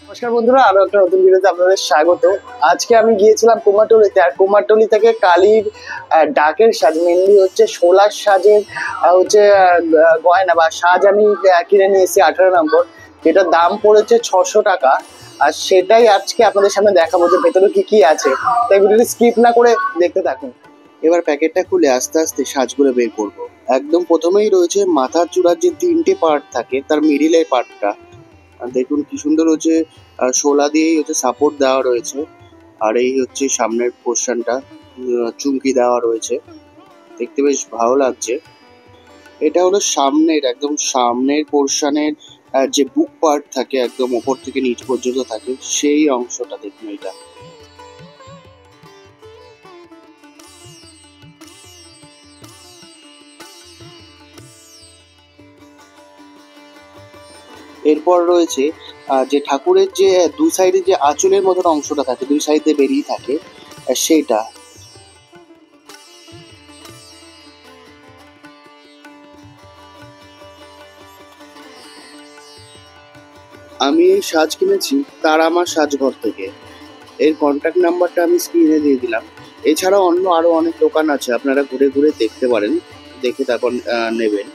নমস্কার বন্ধুরা, আরো একটা নতুন ভিডিওতে আপনাদের স্বাগত। আজকে আমি গিয়েছিলাম কুমারটুলিতে, আর কুমারটুলি থেকে কালীর ডাকের সাজ, মেনলি হচ্ছে শোলার সাজের হচ্ছে গয়না বা সাজ আমি কিনে নিয়ে এসেছি 18 নম্বর, যেটার দাম পড়েছে 600 টাকা। আর সেটাই আজকে আপনাদের সামনে দেখাবো যে ভেতরে কি কি আছে, তাই ভিডিওটি স্কিপ না করে দেখতে থাকুন। এবার প্যাকেটটা খুলে আস্তে আস্তে সাজগুলো বের করবো। একদম প্রথমেই রয়েছে মাথার চূড়ার যে 3টে পার্ট থাকে, তার মিডিলের পার্টটা দেখুন কি সুন্দর হচ্ছে, শোলা দিয়েই হচ্ছে সাপোর্ট দেওয়া রয়েছে। আর এই হচ্ছে সামনের পোর্শনটা, চুমকি দেওয়া রয়েছে, দেখতে বেশ ভালো লাগছে। এটা হলো সামনের, একদম সামনের পোর্শনের যে বুক পার্ট থাকে, একদম ওপর থেকে নিচ পর্যন্ত থাকে, সেই অংশটা দেখুন। এটা এরপর রয়েছে যে ঠাকুরের যে দুই সাইডে যে আঁচলের মতন অংশটা থাকে, দুই সাইডে বেরিয়ে থাকে, সেইটা। আমি এই সাজ কিনেছি তারামা সাজঘর থেকে। এর কন্ট্যাক্ট নাম্বারটা আমি স্ক্রিনে দিয়ে দিলাম। এছাড়াও অন্য আরো অনেক দোকান আছে, আপনারা ঘুরে ঘুরে দেখতে পারেন, দেখে তারপর নেবেন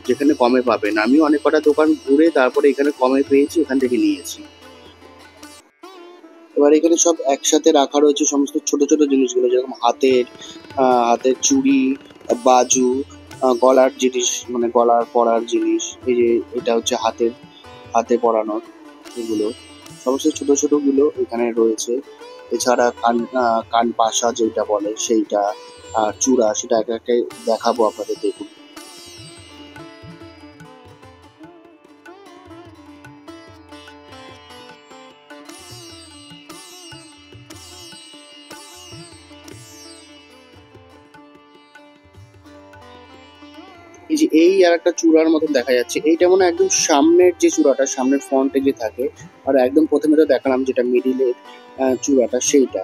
যেখানে কমে পাবেন। আমিও অনেক কটা দোকান ঘুরে তারপরে এখানে কমে পেয়েছি, এখান থেকে নিয়েছি। এবার এখানে সব একসাথে রাখা রয়েছে সমস্ত ছোট ছোট জিনিসগুলো, যেরকম হাতের চুড়ি, বাজু, গলার জিনিস, মানে গলার পরার জিনিস। এই যে এটা হচ্ছে হাতে পরানোর, এগুলো সমস্ত ছোট ছোট গুলো এখানে রয়েছে। এছাড়া কান পাশা যেটা বলে সেইটা, আর চূড়া, সেটা একে একে দেখাবো আপনাদের, দেখুন। এই যে এই আর একটা চূড়ার মতন দেখা যাচ্ছে, এইটা মনে হয় একদম সামনের যে চূড়াটা, সামনের ফ্রন্টে যে থাকে। আর একদম প্রথমে তো দেখালাম যেটা মিডিলের চূড়াটা, সেইটা।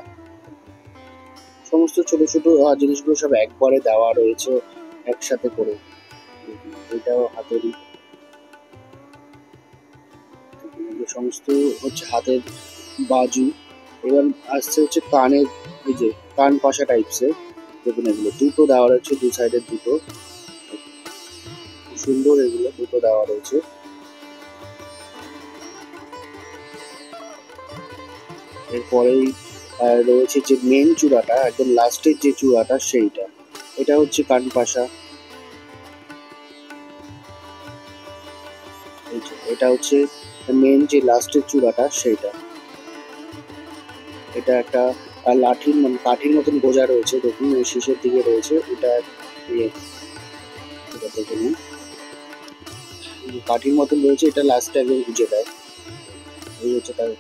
সমস্ত ছোট ছোট জিনিসগুলো সব একবারে দেওয়া রয়েছে একসাথে করে। এটাও হাতেরই, এগুলো সমস্ত হচ্ছে হাতের বাজু। এবার আসছে হচ্ছে কানের, এই যে কান পাশা টাইপসের, দেখুন এগুলো দুটো দেওয়া রয়েছে, দু সাইডের দুটো, খুব সুন্দর, এগুলো দুটো দেওয়া রয়েছে। এরপরেই রয়েছে যে মেন চূড়াটা, একদম লাস্টের যে চূড়াটা, সেইটা। এটা হচ্ছে কান পাশা। এই যে এটা হচ্ছে মেন যে লাস্টের চূড়াটা, সেইটা। এটা একটা লাঠির মানে কাঠির মতন গোজা রয়েছে, দেখুন এই শেষের দিকে রয়েছে। এটা ইয়ে, এটা দেখে নিন, কাঠির মতন রয়েছে, এটা লাস্টে একদম গুজে দেয়। এই হচ্ছে তার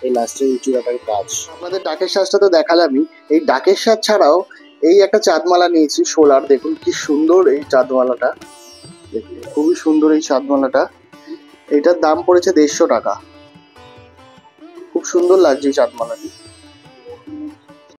এই লাস্টের এই চূড়াটার কাজ। আপনাদের ডাকের সাজটা তো দেখালামই, এই ডাকের সাজ ছাড়াও এই একটা চাঁদমালা নিয়েছি শোলার, দেখুন কি সুন্দর এই চাঁদমালাটা, দেখুন খুবই সুন্দর এই চাঁদমালাটা। এটার দাম পড়েছে 150 টাকা। খুব সুন্দর লাগছে এই চাঁদমালাটি।